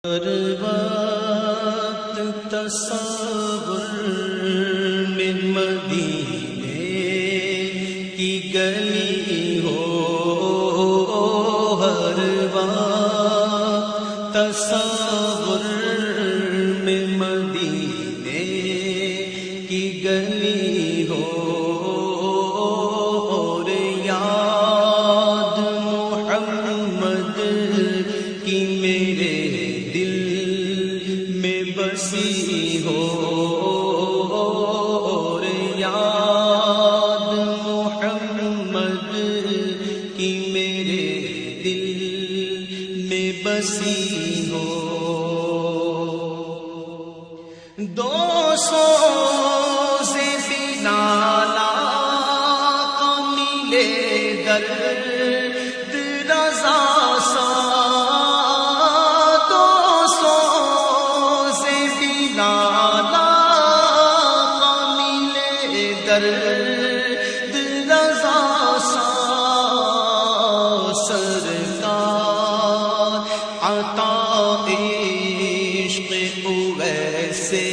ہر وقت تصور میں مدینے کی گلی ہو، ہر وقت تصور میں مدینے کی گلی ہو، اور یاد محمد کی میرے بسی ہو، اور یاد محمد کی میرے دل میں بسی ہو۔ 200 سے بلال آقا ملے درد رضا سا، درد رضا سا سرکار عطا عشق اویسے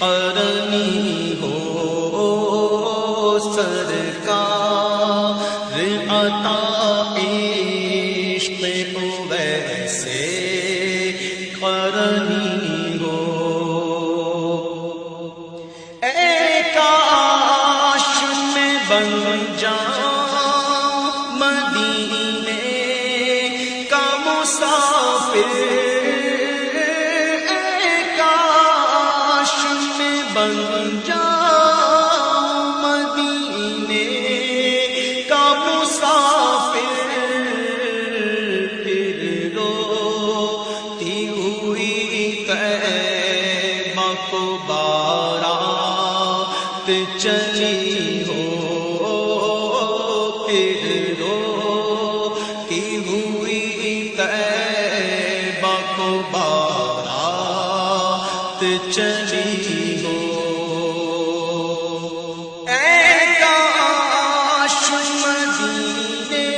قرنی ہو، سرکار عطا عشق اویسے قرنی ہو۔ بن جاؤں مدینے کا مسافر، اے کاش میں بن جاؤں مدینے کا مسافر، پھر روتی ہوئی طیبہ کو بارات چلی ہو، چلی ہو۔ اے کاش مدینے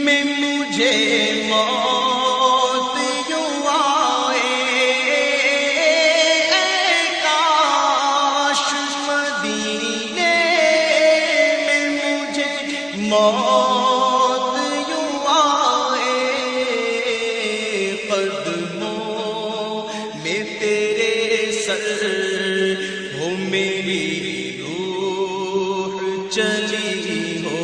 میں مجھے موت یوں آئے، اے کاش مدینے میں مجھے موت یوں آئے، قدموں میں تیرے ہو میری روح چلی ہو،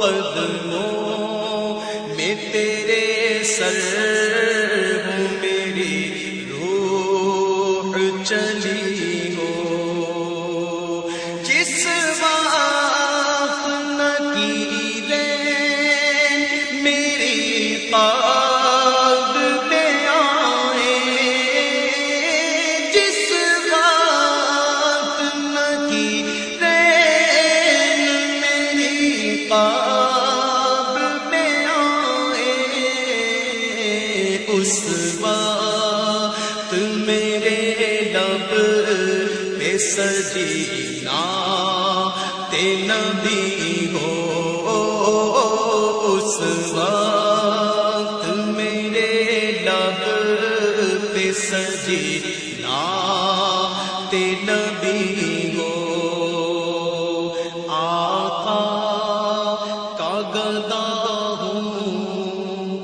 قدموں میں تیرے سر ہو میری روح چلی ہو۔ جس وقت نکیریں میری قلب میں آئے، اس وقت میرے لب پہ سجینا تے نبی ہو، اس وقت میرے لب پہ سجینا تے نبی ہو۔ آقا کا گدا ہوں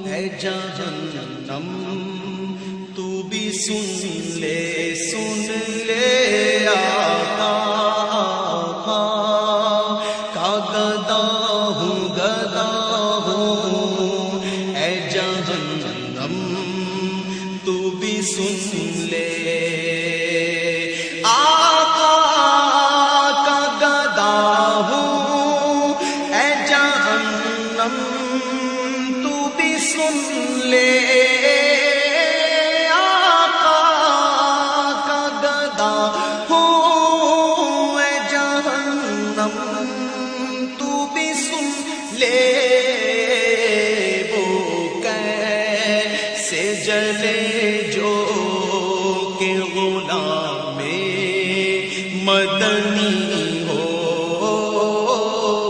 ہے جہنم، تو بھی سن لے آقا کا گدا ہوں ہے جہنم، تو بھی سن لے۔ سن لے آقا کا گدا ہوں اے جہنم، تو بھی سن لے۔ وہ کیسے جلے جو کہ غلام مدنی ہو،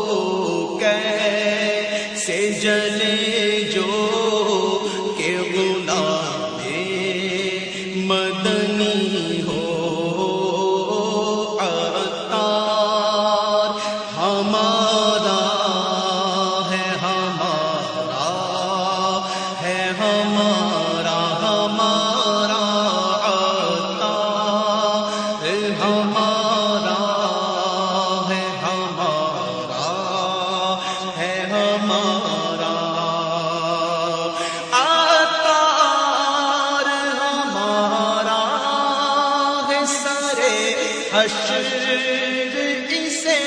وہ کیسے جلے جو کہ ہمارا ہمارا عطار ہمارا ہے ہمارا ہے ہمارا عطار ہمارا ہے سرے حشر اسے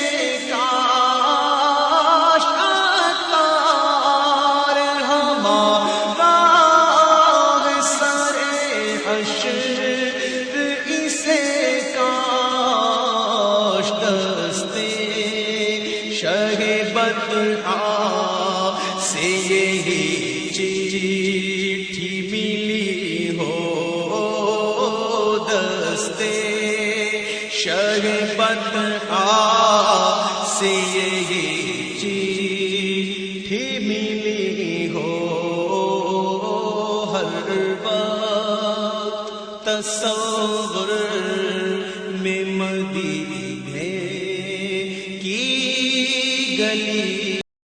کاش عطار ہمارا ہے سرے حشر اسے کاش دستے شہ بدعا سے یہی چٹھی ملی ہو دستے شہ بدعا سے یہی چٹھی ملی ہو ہر وقت تصور میں مدینے کی گلی